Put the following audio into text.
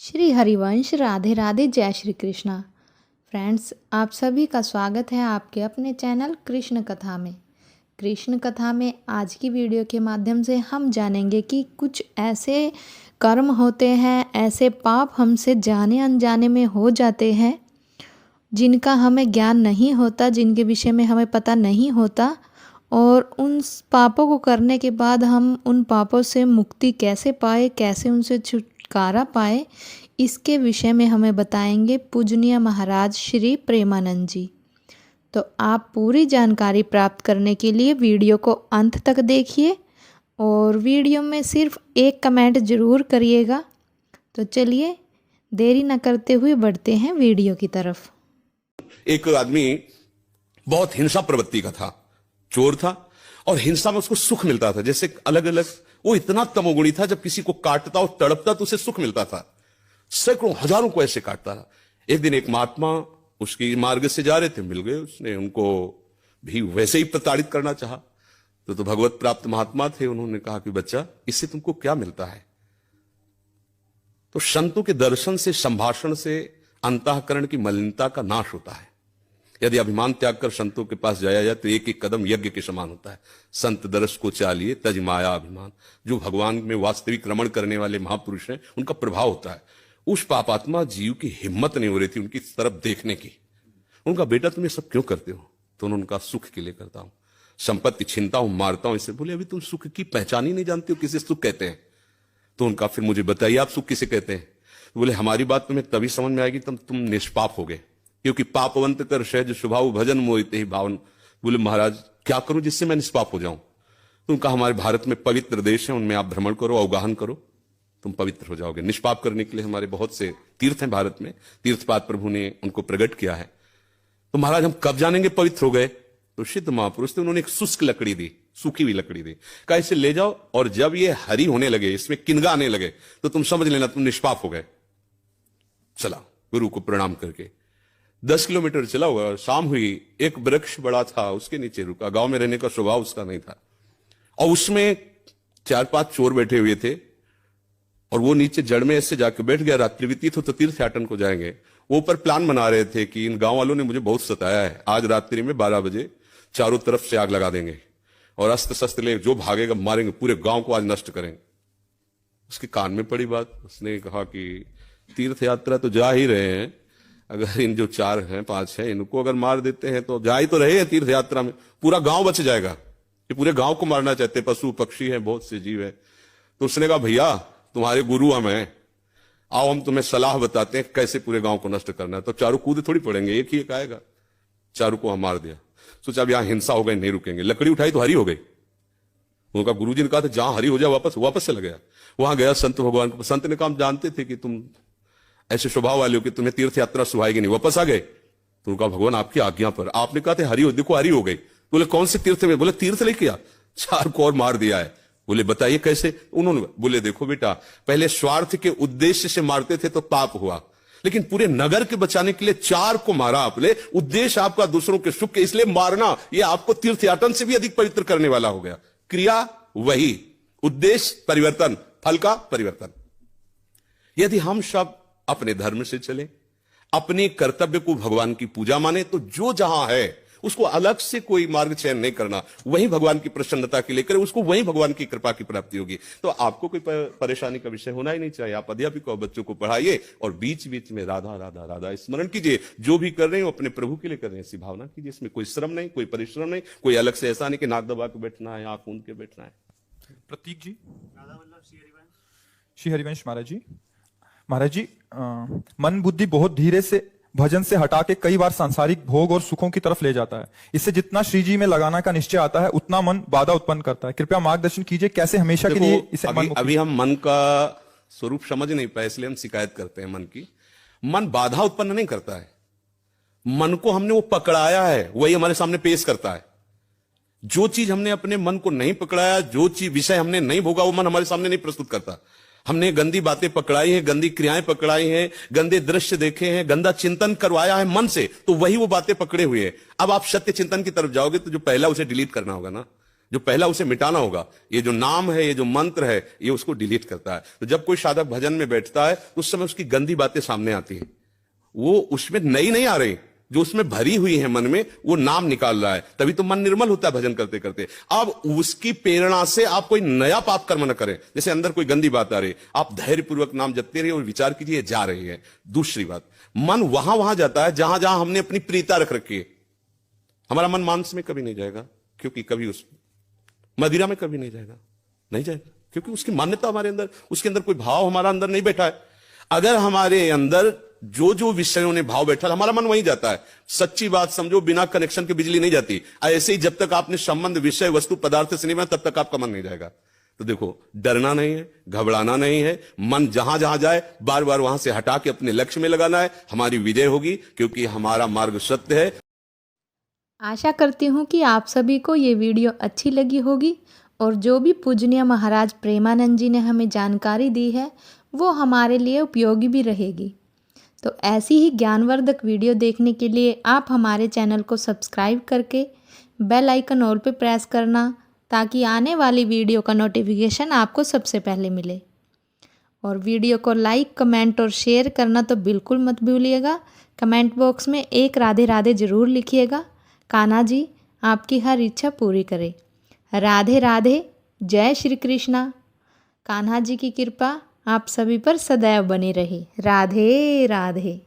श्री हरिवंश राधे राधे जय श्री कृष्णा। फ्रेंड्स, आप सभी का स्वागत है आपके अपने चैनल कृष्ण कथा में। कृष्ण कथा में आज की वीडियो के माध्यम से हम जानेंगे कि कुछ ऐसे कर्म होते हैं, ऐसे पाप हमसे जाने अनजाने में हो जाते हैं जिनका हमें ज्ञान नहीं होता, जिनके विषय में हमें पता नहीं होता, और उन पापों को करने के बाद हम उन पापों से मुक्ति कैसे पाए, कैसे उनसे छुटकारा पाए, इसके विषय में हमें बताएंगे पूजनीय महाराज श्री प्रेमानंद जी। तो आप पूरी जानकारी प्राप्त करने के लिए वीडियो को अंत तक देखिए और वीडियो में सिर्फ एक कमेंट ज़रूर करिएगा। तो चलिए देरी न करते हुए बढ़ते हैं वीडियो की तरफ। एक आदमी बहुत हिंसा प्रवृत्ति का था, चोर था, और हिंसा में उसको सुख मिलता था। जैसे अलग अलग, वो इतना तमोगुणी था, जब किसी को काटता और तड़पता तो उसे सुख मिलता था। सैकड़ों हजारों को ऐसे काटता था। एक दिन एक महात्मा उसकी मार्ग से जा रहे थे, मिल गए। उसने उनको भी वैसे ही प्रताड़ित करना चाहा। तो भगवत प्राप्त महात्मा थे। उन्होंने कहा कि बच्चा, इससे तुमको क्या मिलता है? तो संतों के दर्शन से, संभाषण से अंतःकरण की मलिनता का नाश होता है। यदि अभिमान त्याग कर संतों के पास जाया जाए तो एक एक कदम यज्ञ के समान होता है। संत दर्श को चालिए तज माया अभिमान। जो भगवान में वास्तविक रमण करने वाले महापुरुष हैं, उनका प्रभाव होता है। उस पापात्मा जीव की हिम्मत नहीं हो रही थी उनकी तरफ देखने की। उनका, बेटा तुम ये सब क्यों करते हो? तो उन्होंने कहा, सुख के लिए करता हूं, संपत्ति छीनता हूं, मारता हूं। इससे बोले, अभी तुम सुख की पहचान ही नहीं जानते हो, किसे सुख कहते हैं। तो उनका, फिर मुझे बताइए आप सुख किसे कहते हैं? तो बोले, हमारी बात तुम्हें तभी समझ में आएगी तब तुम निष्पाप हो गए, क्योंकि पापवंत कर सहज स्वभाव भजन मोहिते ही भावन। बोले, महाराज क्या करूं जिससे मैं निष्पाप हो जाऊं? तो उनका, हमारे भारत में पवित्र देश है, उनमें आप भ्रमण करो, अवगाहन करो, तुम पवित्र हो जाओगे। निष्पाप करने के लिए हमारे बहुत से तीर्थ हैं भारत में, तीर्थपाद प्रभु ने उनको प्रकट किया है। तो महाराज हम कब जानेंगे पवित्र हो गए? तो सिद्ध महापुरुष थे, उन्होंने एक शुष्क लकड़ी दी, सूखी हुई लकड़ी दी, कहा इसे ले जाओ, और जब ये हरी होने लगे, इसमें किनगा आने लगे, तो तुम समझ लेना तुम निष्पाप हो गए। चला गुरु को प्रणाम करके 10 किलोमीटर चला हुआ। शाम हुई, एक वृक्ष बड़ा था, उसके नीचे रुका। गांव में रहने का स्वभाव उसका नहीं था, और उसमें 4-5 चोर बैठे हुए थे, और वो नीचे जड़ में ऐसे जाके बैठ गया। रात्रि व्यतीत हो तो तीर्थयाटन को जाएंगे। वो ऊपर प्लान बना रहे थे कि इन गांव वालों ने मुझे बहुत सताया है, आज रात्रि में 12 बजे चारों तरफ से आग लगा देंगे, और अस्त्र शस्त्र ले जो भागेगा मारेंगे, पूरे गांव को आज नष्ट करेंगे। उसके कान में पड़ी बात। उसने कहा कि तीर्थ यात्रा तो जा ही रहे हैं, अगर इन जो 4 हैं 5 हैं, इनको अगर मार देते हैं तो जा ही तो रहे हैं तीर्थ यात्रा में, पूरा गांव बच जाएगा। ये पूरे गांव को मारना चाहते, पशु पक्षी हैं, बहुत से जीव है। तो उसने कहा, भैया तुम्हारे गुरु हम हैं, आओ हम तुम्हें सलाह बताते हैं कैसे पूरे गांव को नष्ट करना है। तो चारों कूद थोड़ी पड़ेंगे, एक ही एक आएगा। चारों को हम मार दिया। सोचा अब यहां हिंसा हो गई, नहीं रुकेंगे। लकड़ी उठाई तो हरी हो गई। उनका गुरुजी ने कहा था जहां हरी हो जाए वापस चला गया। वहां गया संत भगवान को। संत ने कहा, हम जानते थे कि तुम ऐसे स्वभाव वाले हो कि तुम्हें तीर्थ यात्रा सुहाएगी नहीं, वापस आ गए। तो उनका, भगवान आपकी आज्ञा पर। आपने कहा था हरी हो, देखो हरी हो गई। बोले, कौन से तीर्थ में? बोले, तीर्थ लेके आ। 4 को और मार दिया है। बोले, बताइए कैसे? उन्होंने बोले, देखो बेटा, पहले स्वार्थ के उद्देश्य से मारते थे तो पाप हुआ, लेकिन पूरे नगर के बचाने के लिए 4 को मारा आपने। उद्देश्य आपका दूसरों के सुख के, इसलिए मारना ये आपको तीर्थयाटन से भी अधिक पवित्र करने वाला हो गया। क्रिया वही, उद्देश्य परिवर्तन, फल का परिवर्तन। यदि हम सब अपने धर्म से चले, अपने कर्तव्य को भगवान की पूजा माने, तो जो जहां है उसको अलग से कोई मार्ग चयन नहीं करना, वही भगवान की प्रसन्नता के लिए करे, उसको वही भगवान की कृपा की प्राप्ति होगी। तो आपको कोई परेशानी का विषय होना ही नहीं चाहिए। आप अध्यापक और बच्चों को पढ़ाइए, और बीच बीच में राधा राधा राधा स्मरण कीजिए। जो भी कर रहे हो अपने प्रभु के लिए कर रहे हैं, ऐसी भावना कीजिए। इसमें कोई श्रम नहीं, कोई परिश्रम नहीं, कोई अलग से ऐसा नहीं कि नाक दबा के बैठना है, आंख मूंद के बैठना है। प्रतीक जी, श्री हरिवंश महाराज जी, मन बुद्धि बहुत धीरे से भजन से हटा के कई बार सांसारिक भोग और सुखों की तरफ ले जाता है। इससे जितना श्री जी में लगाना का निश्चय आता है, उतना मन बाधा उत्पन्न करता है। कृपया मार्गदर्शन कीजिए, कैसे हमेशा के लिए इसे अभी हम मन का स्वरूप समझ नहीं पाए, इसलिए हम शिकायत करते हैं मन की। मन बाधा उत्पन्न नहीं करता है, मन को हमने वो पकड़ाया है, वही हमारे सामने पेश करता है। जो चीज हमने अपने मन को नहीं पकड़ाया, जो चीज विषय हमने नहीं भोगा, वो मन हमारे सामने नहीं प्रस्तुत करता। हमने गंदी बातें पकड़ाई हैं, गंदी क्रियाएं पकड़ाई हैं, गंदे दृश्य देखे हैं, गंदा चिंतन करवाया है मन से, तो वही वो बातें पकड़े हुए हैं। अब आप सत्य चिंतन की तरफ जाओगे तो जो पहला उसे डिलीट करना होगा ना। जो पहला उसे मिटाना होगा, ये जो नाम है, ये जो मंत्र है, ये उसको डिलीट करता है। तो जब कोई साधक भजन में बैठता है उस समय उसकी गंदी बातें सामने आती हैं, वो उसमें नई नहीं आ रही, जो उसमें भरी हुई है मन में, वो नाम निकाल रहा है, तभी तो मन निर्मल होता है भजन करते करते। अब उसकी प्रेरणा से आप कोई नया पाप कर्म न करें, जैसे अंदर कोई गंदी बात आ रही, आप धैर्यपूर्वक नाम जपते रहिए और विचार कीजिए जा रही है। दूसरी बात, मन वहां वहां जाता है जहां जहां हमने अपनी प्रीता रख रखी है। हमारा मन मांस में कभी नहीं जाएगा, क्योंकि कभी उस मदिरा में कभी नहीं जाएगा, नहीं जाएगा, क्योंकि उसकी मान्यता हमारे अंदर, उसके अंदर कोई भाव हमारा अंदर नहीं बैठा है। अगर हमारे अंदर जो जो विषयों ने भाव बैठा, हमारा मन वहीं जाता है। सच्ची बात समझो, बिना कनेक्शन के बिजली नहीं जाती। ऐसे ही जब तक आपने संबंध विषय वस्तु पदार्थ से नहीं बना, तब तक आपका मन नहीं जाएगा। तो देखो, डरना नहीं है, घबराना नहीं है, मन जहां जहां जाए बार बार वहां से हटा के अपने लक्ष्य में लगाना है। हमारी विजय होगी, क्योंकि हमारा मार्ग सत्य है। आशा करती हूँ कि आप सभी को ये वीडियो अच्छी लगी होगी और जो भी पूजनीय महाराज प्रेमानंद जी ने हमें जानकारी दी है वो हमारे लिए उपयोगी भी रहेगी। तो ऐसी ही ज्ञानवर्धक वीडियो देखने के लिए आप हमारे चैनल को सब्सक्राइब करके बेल आइकन ऑल पे प्रेस करना, ताकि आने वाली वीडियो का नोटिफिकेशन आपको सबसे पहले मिले। और वीडियो को लाइक, कमेंट और शेयर करना तो बिल्कुल मत भूलिएगा। कमेंट बॉक्स में एक राधे राधे ज़रूर लिखिएगा। कान्हा जी आपकी हर इच्छा पूरी करे। राधे राधे, जय श्री कृष्णा। कान्हा जी की कृपा आप सभी पर सदैव बनी रहे। राधे राधे।